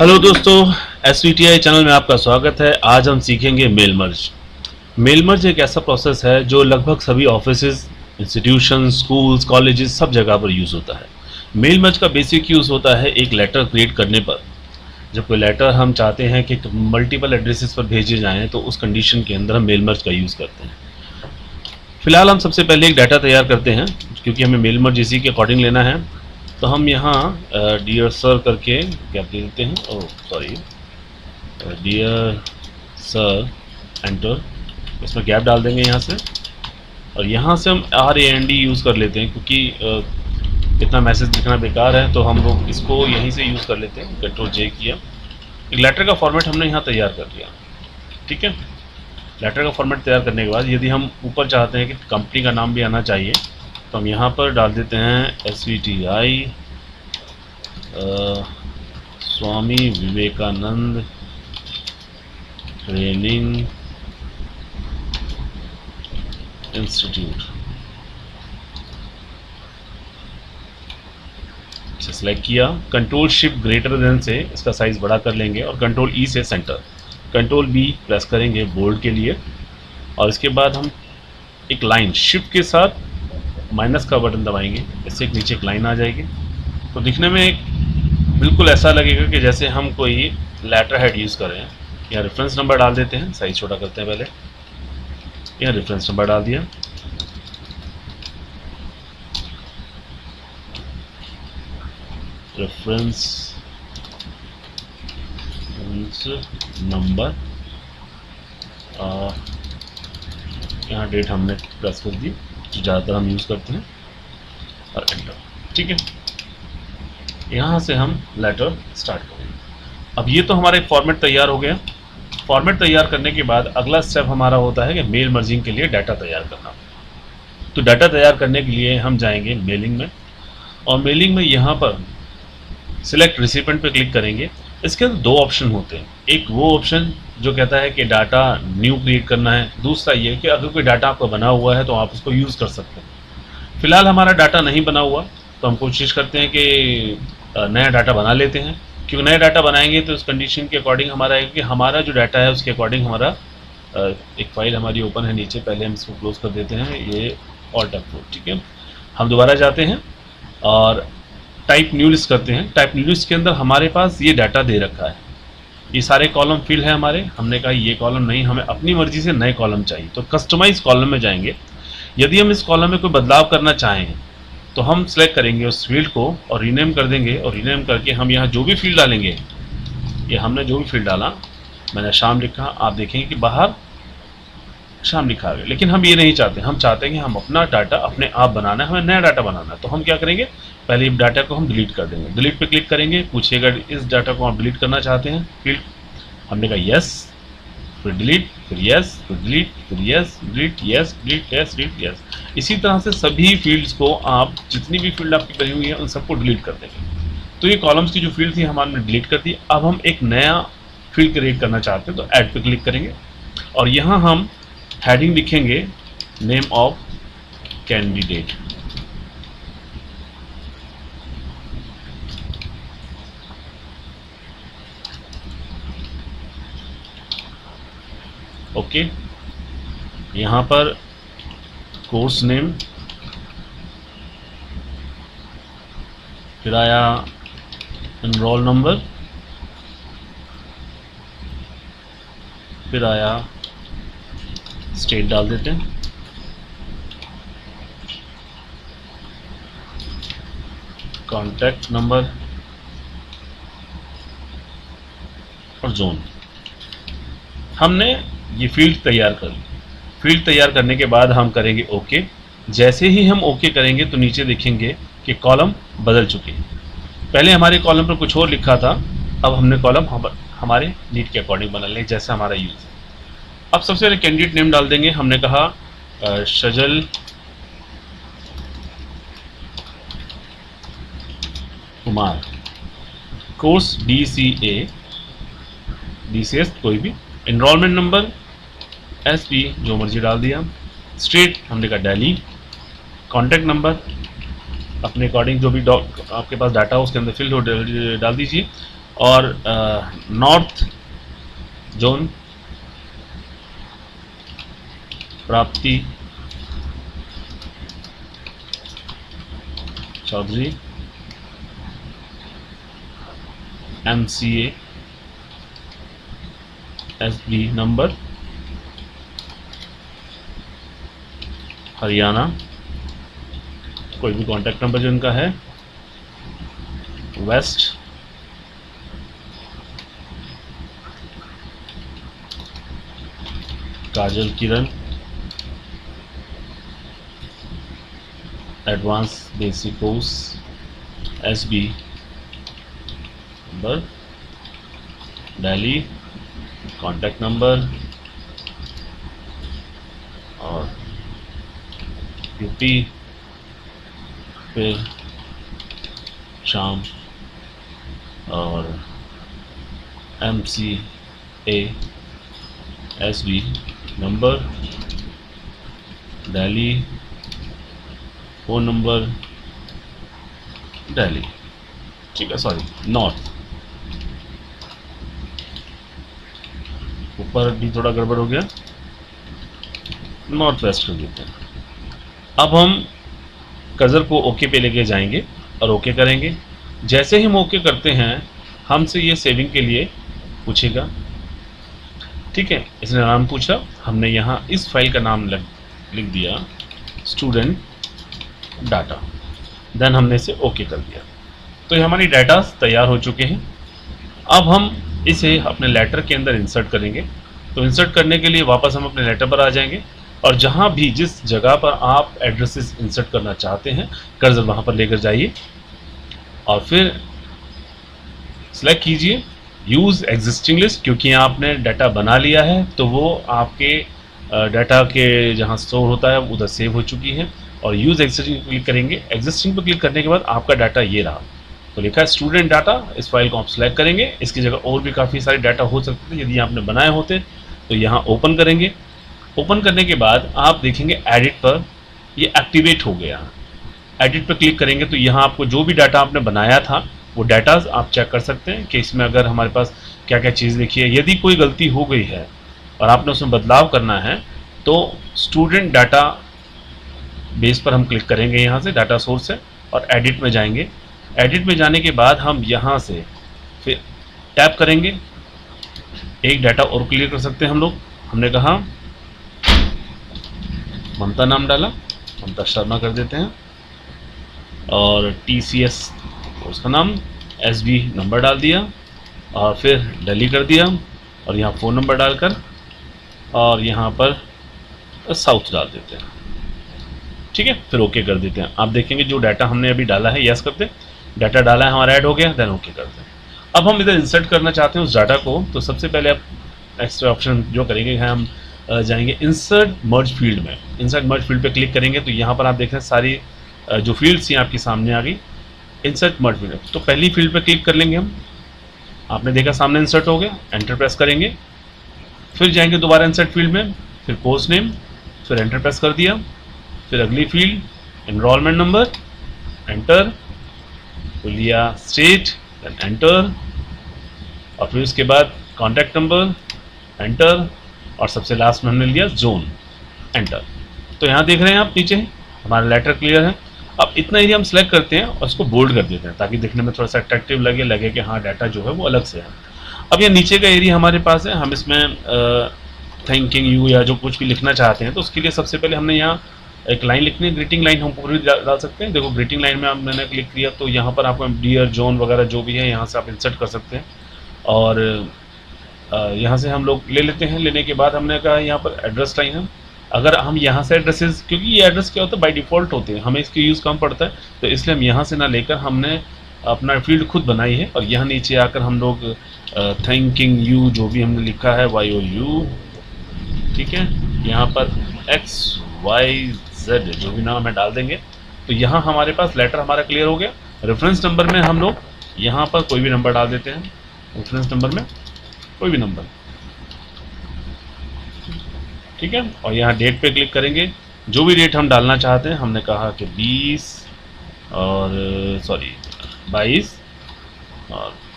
Hello दोस्तों, SVTI channel में आपका स्वागत है। आज हम सीखेंगे मेल मर्ज। मेल मर्ज एक ऐसा प्रोसेस है जो लगभग सभी ऑफिसेज, इंस्टीट्यूशन, स्कूल्स, कॉलेजेस सब जगह पर यूज़ होता है। मेल मर्ज का बेसिक यूज़ होता है एक लेटर क्रिएट करने पर। जब कोई लेटर हम चाहते हैं कि मल्टीपल एड्रेसेस पर भेजे जाएं तो उस कंडीशन के अंदर हम मेल मर्ज का यूज़ करते हैं। फिलहाल हम सबसे पहले एक डाटा तैयार करते हैं क्योंकि हमें मेल मर्ज इसी के अकॉर्डिंग लेना है। तो हम यहाँ डियर सर करके क्या दे देते हैं, oh sorry, dear sir, enter. इसमें गैप डाल देंगे यहाँ से, और यहाँ से हम RAND यूज़ कर लेते हैं क्योंकि इतना मैसेज लिखना बेकार है, तो हम लोग इसको यहीं से यूज़ कर लेते हैं। Ctrl+J किया, एक लेटर का फॉर्मेट हमने यहाँ तैयार कर लिया। ठीक है, लेटर का फॉर्मेट तैयार करने के बाद यदि हम ऊपर चाहते हैं कि कंपनी का नाम भी आना चाहिए तो हम यहाँ पर डाल देते हैं SVTI Swami Vivekananda training institute. इसे सेलेक्ट किया, Ctrl+Shift से इसका साइज़ बड़ा कर लेंगे और Ctrl+E से सेंटर, Ctrl+B प्रेस करेंगे बोल्ड के लिए, और इसके बाद हम एक लाइन शिफ्ट के साथ माइनस का बटन दबाएंगे, इससे एक नीचे एक लाइन आ जाएगी। तो दिखने में एक बिल्कुल ऐसा लगेगा कि जैसे हम कोई लेटर हेड यूज़ कर रहे हैं। यहाँ रेफरेंस नंबर डाल देते हैं, साइज छोटा करते हैं पहले। यहाँ रेफरेंस नंबर डाल दिया, रेफरेंस नंबर, यहाँ डेट हमने प्रेस कर दी जो ज़्यादातर हम यूज़ करते हैं, और एंटर। ठीक है, यहाँ से हम लेटर स्टार्ट करेंगे। अब ये तो हमारा एक फॉर्मेट तैयार हो गया। फॉर्मेट तैयार करने के बाद अगला स्टेप हमारा होता है कि मेल मर्जिंग के लिए डाटा तैयार करना। तो डाटा तैयार करने के लिए हम जाएंगे मेलिंग में, और मेलिंग में यहाँ पर सिलेक्ट रिसिपेंट पे क्लिक करेंगे। इसके अंदर दो ऑप्शन होते हैं, एक वो ऑप्शन जो कहता है कि डाटा न्यू क्रिएट करना है, दूसरा ये कि अगर कोई डाटा आपका बना हुआ है तो आप उसको यूज़ कर सकते हैं। फिलहाल हमारा डाटा नहीं बना हुआ तो हम कोशिश करते हैं कि नया डाटा बना लेते हैं, क्योंकि नया डाटा बनाएंगे तो उस कंडीशन के अकॉर्डिंग हमारा है कि हमारा जो डाटा है उसके अकॉर्डिंग हमारा एक फाइल हमारी ओपन है नीचे, पहले हम इसको क्लोज कर देते हैं, ये ऑल्ट F4। ठीक है, हम दोबारा जाते हैं और टाइप न्यू लिस्ट करते हैं। टाइप न्यू लिस्ट के अंदर हमारे पास ये डाटा दे रखा है, ये सारे कॉलम फिल है हमारे। हमने कहा ये कॉलम नहीं, हमें अपनी मर्जी से नए कॉलम चाहिए, तो कस्टमाइज कॉलम में जाएंगे। यदि हम इस कॉलम में कोई बदलाव करना चाहें तो हम सेलेक्ट करेंगे उस फील्ड को और रीनेम कर देंगे, और रीनेम करके हम यहाँ जो भी फील्ड डालेंगे, ये हमने जो भी फील्ड डाला, मैंने शाम लिखा, आप देखेंगे कि बाहर शाम लिखा आ गया। लेकिन हम ये नहीं चाहते, हम चाहते हैं कि हम अपना डाटा अपने आप बनाना है, हमें नया डाटा बनाना है। तो हम क्या करेंगे, पहले इस डाटा को हम डिलीट कर देंगे। डिलीट पे क्लिक करेंगे, पूछिएगा इस डाटा को आप डिलीट करना चाहते हैं फील्ड, हमने कहा यस, फिर डिलीट, फिर यस, फिर डिलीट, फिर yes, delete, yes, delete, yes, delete, yes. इसी तरह से सभी फील्ड्स को आप जितनी भी फील्ड आपकी बनी हुई है उन सबको डिलीट कर देंगे। तो ये कॉलम्स की जो फील्ड थी हमने डिलीट कर दी। अब हम एक नया फील्ड क्रिएट करना चाहते हैं तो ऐड पे क्लिक करेंगे, और यहाँ हम हेडिंग लिखेंगे नेम ऑफ कैंडिडेट। ओके, यहाँ पर कोर्स नेम, फिर आया एनरोल नंबर, फिर आया स्टेट डाल देते हैं, कॉन्टैक्ट नंबर और जोन। हमने ये फील्ड तैयार कर ली। फील्ड तैयार करने के बाद हम करेंगे ओके। जैसे ही हम ओके करेंगे तो नीचे देखेंगे कि कॉलम बदल चुके हैं। पहले हमारे कॉलम पर कुछ और लिखा था, अब हमने कॉलम हमारे नीड के अकॉर्डिंग बना लें जैसा हमारा यूज़ है। अब सबसे पहले कैंडिडेट नेम डाल देंगे, हमने कहा शजल कुमार, कोर्स DCS कोई भी, एनरोलमेंट नंबर SP जो मर्जी डाल दिया, स्टेट हमने कहा दिल्ली, कॉन्टैक्ट नंबर अपने अकॉर्डिंग जो भी आपके पास डाटा हो उसके अंदर फिल हो डाल दीजिए, और north zone Prapti Chaudhary MCA SB number Haryana, कोई भी कॉन्टैक्ट नंबर जो इनका है, west Kajal Kiran advance basic course SB number Delhi, contact number और यूपी, फिर शाम और MCA SB number Delhi, phone number Delhi, ठीक है, सॉरी नॉर्थ, ऊपर भी थोड़ा गड़बड़ हो गया, नॉर्थ वेस्ट कर देते हैं। अब हम कर्सर को ओके पे लेके जाएंगे और ओके करेंगे। जैसे ही हम ओके करते हैं हमसे ये सेविंग के लिए पूछेगा, ठीक है। इसने नाम पूछा, हमने यहाँ इस फाइल का नाम लिख दिया स्टूडेंट डाटा, देन हमने इसे ओके कर दिया। तो ये हमारी डाटा तैयार हो चुके हैं। अब हम इसे अपने लेटर के अंदर इंसर्ट करेंगे। तो इंसर्ट करने के लिए वापस हम अपने लेटर पर आ जाएंगे और जहाँ भी जिस जगह पर आप एड्रेसेस इंसर्ट करना चाहते हैं कर्सर वहाँ पर लेकर जाइए और फिर सेलेक्ट कीजिए यूज़ एग्जिस्टिंग लिस्ट, क्योंकि आपने डाटा बना लिया है तो वो आपके डाटा के जहाँ स्टोर होता है उधर सेव हो चुकी है। और यूज़ एग्जिस्टिंग क्लिक करेंगे। एग्जिस्टिंग पर क्लिक करने के बाद आपका डाटा ये रहा, तो लिखा है स्टूडेंट डाटा। इस फाइल को आप सेलेक्ट करेंगे। इसकी जगह और भी काफ़ी सारे डाटा हो सकते थे, यदि आपने बनाए होते तो यहाँ ओपन करेंगे। ओपन करने के बाद आप देखेंगे एडिट पर ये एक्टिवेट हो गया। एडिट पर क्लिक करेंगे तो यहाँ आपको जो भी डाटा आपने बनाया था वो डाटा आप चेक कर सकते हैं कि इसमें अगर हमारे पास क्या क्या चीज़ लिखी है। यदि कोई गलती हो गई है और आपने उसमें बदलाव करना है तो स्टूडेंट डाटा बेस पर हम क्लिक करेंगे यहाँ से डाटा सोर्स से और एडिट में जाएंगे। एडिट में जाने के बाद हम यहाँ से फिर टैप करेंगे। एक डाटा और क्लियर कर सकते हैं हम लोग। हमने कहा ममता नाम डाला, ममता शर्मा कर देते हैं और TCS उसका नाम, SB नंबर डाल दिया और फिर दिल्ली कर दिया और यहाँ फ़ोन नंबर डालकर और यहाँ पर साउथ डाल देते हैं, ठीक है। फिर ओके कर देते हैं। आप देखेंगे जो डाटा हमने अभी डाला है, यस करते हैं, डाटा डाला है हमारा ऐड हो गया, देन ओके करते हैं। अब हम इधर इंसर्ट करना चाहते हैं उस डाटा को, तो सबसे पहले आप एक्स्ट्रा ऑप्शन जो करेंगे है हम जाएंगे इंसर्ट मर्ज फील्ड में। इंसर्ट मर्ज फील्ड पे क्लिक करेंगे तो यहाँ पर आप देख रहे हैं सारी जो फील्ड्स हैं आपके सामने आ गई। इंसर्ट मर्ज फील्ड, तो पहली फील्ड पे क्लिक कर लेंगे हम। आपने देखा सामने इंसर्ट हो गया, एंटर प्रेस करेंगे। फिर जाएंगे दोबारा इंसर्ट फील्ड में, फिर कोर्स नेम, फिर एंटर प्रेस कर दिया। फिर अगली फील्ड एनरोलमेंट नंबर, एंटर, तो लिया स्टेट, देन एंटर, और फिर उसके बाद कॉन्टैक्ट नंबर, एंटर, और सबसे लास्ट में हमने लिया जोन, एंटर। तो यहाँ देख रहे हैं आप नीचे हमारा लेटर क्लियर है। अब इतना एरिया हम सेलेक्ट करते हैं और इसको बोल्ड कर देते हैं ताकि देखने में थोड़ा सा अट्रैक्टिव लगे कि हाँ डाटा जो है वो अलग से है। अब ये नीचे का एरिया हमारे पास है, हम इसमें थैंकिंग यू या जो कुछ भी लिखना चाहते हैं तो उसके लिए सबसे पहले हमने यहाँ एक लाइन लिखनी है। ग्रीटिंग लाइन हम पूरी डाल सकते हैं। देखो ग्रीटिंग लाइन में मैंने क्लिक किया तो यहाँ पर आपको डियर जॉन वगैरह जो भी है यहाँ से आप इंसर्ट कर सकते हैं। और यहाँ से हम लोग ले लेते हैं। लेने के बाद हमने कहा यहाँ पर एड्रेस लाइन है। अगर हम यहाँ से एड्रेसेस, क्योंकि ये एड्रेस क्या होता है बाय डिफ़ॉल्ट होते हैं, हमें इसके यूज़ कम पड़ता है, तो इसलिए हम यहाँ से ना लेकर हमने अपना फील्ड खुद बनाई है। और यहाँ नीचे आकर हम लोग थैंकिंग यू जो भी हमने लिखा है YOU, ठीक है, यहाँ पर XYZ जो भी नाम है डाल देंगे। तो यहाँ हमारे पास लेटर हमारा क्लियर हो गया। रेफरेंस नंबर में हम लोग यहाँ पर कोई भी नंबर डाल देते हैं। रेफरेंस नंबर में कोई भी नंबर, ठीक है। और यहाँ डेट पे क्लिक करेंगे। जो भी डेट हम डालना चाहते हैं, हमने कहा कि 22 और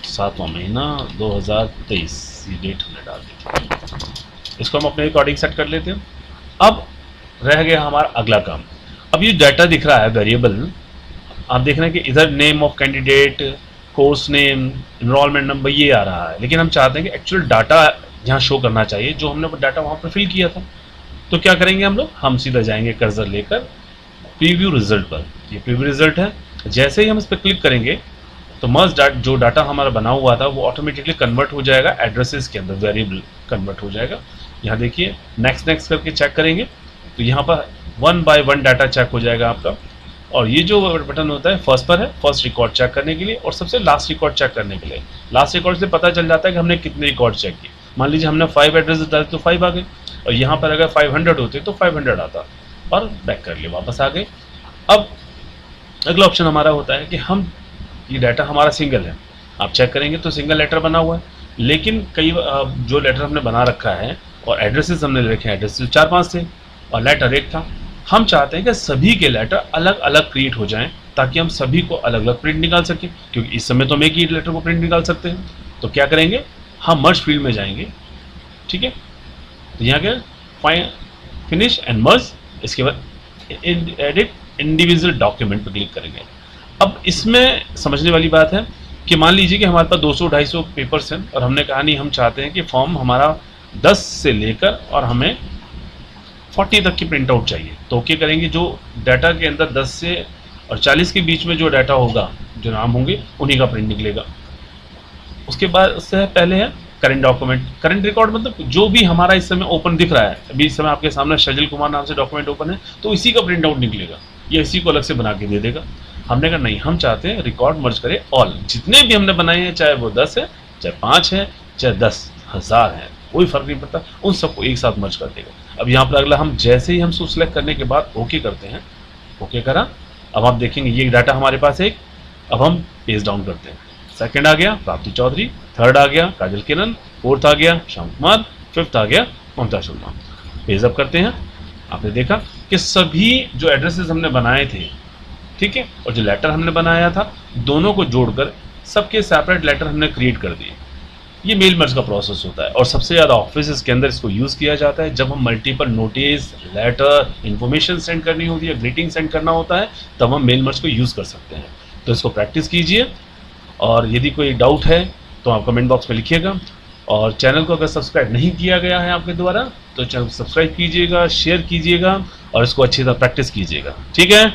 7वां महीना 2023 ये डेट हमने डाल दी थी। इसको हम अपने अकॉर्डिंग सेट कर लेते हैं। अब रह गया हमारा अगला काम। अब ये डाटा दिख रहा है वेरिएबल, आप देख रहे हैं कि इधर name of candidate, course name, enrolment number ये आ रहा है, लेकिन हम चाहते हैं कि एक्चुअल डाटा यहाँ शो करना चाहिए जो हमने वो डाटा वहाँ पर फिल किया था। तो क्या करेंगे हम लोग, हम सीधा जाएंगे कर्सर लेकर प्रीव्यू रिजल्ट पर। ये प्रीव्यू रिजल्ट है, जैसे ही हम इस पर क्लिक करेंगे तो मर्ज जो डाटा हमारा बना हुआ था वो ऑटोमेटिकली कन्वर्ट हो जाएगा एड्रेसेस के अंदर, वेरिएबल कन्वर्ट हो जाएगा। यहाँ देखिए नेक्स्ट नेक्स्ट करके चेक करेंगे तो यहाँ पर 1 बाय 1 डाटा चेक हो जाएगा आपका। और ये जो बटन होता है फर्स्ट पर है, फर्स्ट रिकॉर्ड चेक करने के लिए, और सबसे लास्ट रिकॉर्ड चेक करने के लिए। लास्ट रिकॉर्ड से पता चल जाता है कि हमने कितने रिकॉर्ड चेक किए। मान लीजिए हमने 5 एड्रेस डाले तो 5 आ गए, और यहाँ पर अगर 500 होते तो 500 आता, और बैक कर लिए वापस आ गए। अब अगला ऑप्शन हमारा होता है कि हम ये डाटा हमारा सिंगल है, आप चेक करेंगे तो सिंगल लेटर बना हुआ है, लेकिन कई जो लेटर हमने बना रखा है और एड्रेसेस हमने ले रखे हैं, एड्रेसेस 4-5 थे और लेटर एक था। हम चाहते हैं कि सभी के लेटर अलग अलग क्रिएट हो जाएं ताकि हम सभी को अलग अलग प्रिंट निकाल सकें, क्योंकि इस समय तो हम एक ही लेटर को प्रिंट निकाल सकते हैं। तो क्या करेंगे, हम मर्ज फील्ड में जाएंगे, ठीक है। तो यहाँ क्या फिनिश एंड मर्ज, इसके बाद एडिट इंडिविजुअल डॉक्यूमेंट पर क्लिक करेंगे। अब इसमें समझने वाली बात है कि मान लीजिए कि हमारे पास 200-250 पेपर्स हैं और हमने कहा नहीं, हम चाहते हैं कि फॉर्म हमारा 10 से लेकर और हमें 40 तक की प्रिंट आउट चाहिए। तो क्या करेंगे, जो डाटा के अंदर 10 से और 40 के बीच में जो डाटा होगा, जो नाम होंगे, उन्हीं का प्रिंट निकलेगा। उसके बाद उससे पहले है करंट डॉक्यूमेंट। करंट रिकॉर्ड मतलब जो भी हमारा इस समय ओपन दिख रहा है, अभी इस समय आपके सामने सजल कुमार नाम से डॉक्यूमेंट ओपन है, तो इसी का प्रिंट आउट निकलेगा, ये इसी को अलग से बना के दे देगा। हमने कहा नहीं, हम चाहते हैं रिकॉर्ड मर्ज करें ऑल, जितने भी हमने बनाए हैं, चाहे वो 10 है, चाहे 5 है, चाहे 10,000 है, कोई फर्क नहीं पड़ता, उन सबको एक साथ मर्ज कर देगा। अब यहाँ पर अगला हम जैसे ही हम सिलेक्ट करने के बाद ओके करते हैं, ओके करा, अब आप देखेंगे ये डाटा हमारे पास है। अब हम पेज डाउन करते हैं, सेकंड आ गया प्राप्ति चौधरी, थर्ड आ गया काजल किरण, फोर्थ आ गया श्याम कुमार, फिफ्थ आ गया ममता शर्मा। पेज अप करते हैं, आपने देखा कि सभी जो एड्रेसेस हमने बनाए थे, ठीक है, और जो लेटर हमने बनाया था, दोनों को जोड़कर सबके सेपरेट लेटर हमने क्रिएट कर दिए। ये मेल मर्ज का प्रोसेस होता है और सबसे ज़्यादा ऑफिस के अंदर इसको यूज़ किया जाता है जब हम multiple notice, letter, information send करनी होती है, ग्रीटिंग सेंड करना होता है, तब हम मेल मर्ज को यूज़ कर सकते हैं। तो इसको प्रैक्टिस कीजिए, और यदि कोई डाउट है तो आप कमेंट बॉक्स में लिखिएगा। और चैनल को अगर सब्सक्राइब नहीं किया गया है आपके द्वारा तो चैनल सब्सक्राइब कीजिएगा, शेयर कीजिएगा और इसको अच्छी तरह प्रैक्टिस कीजिएगा, ठीक है।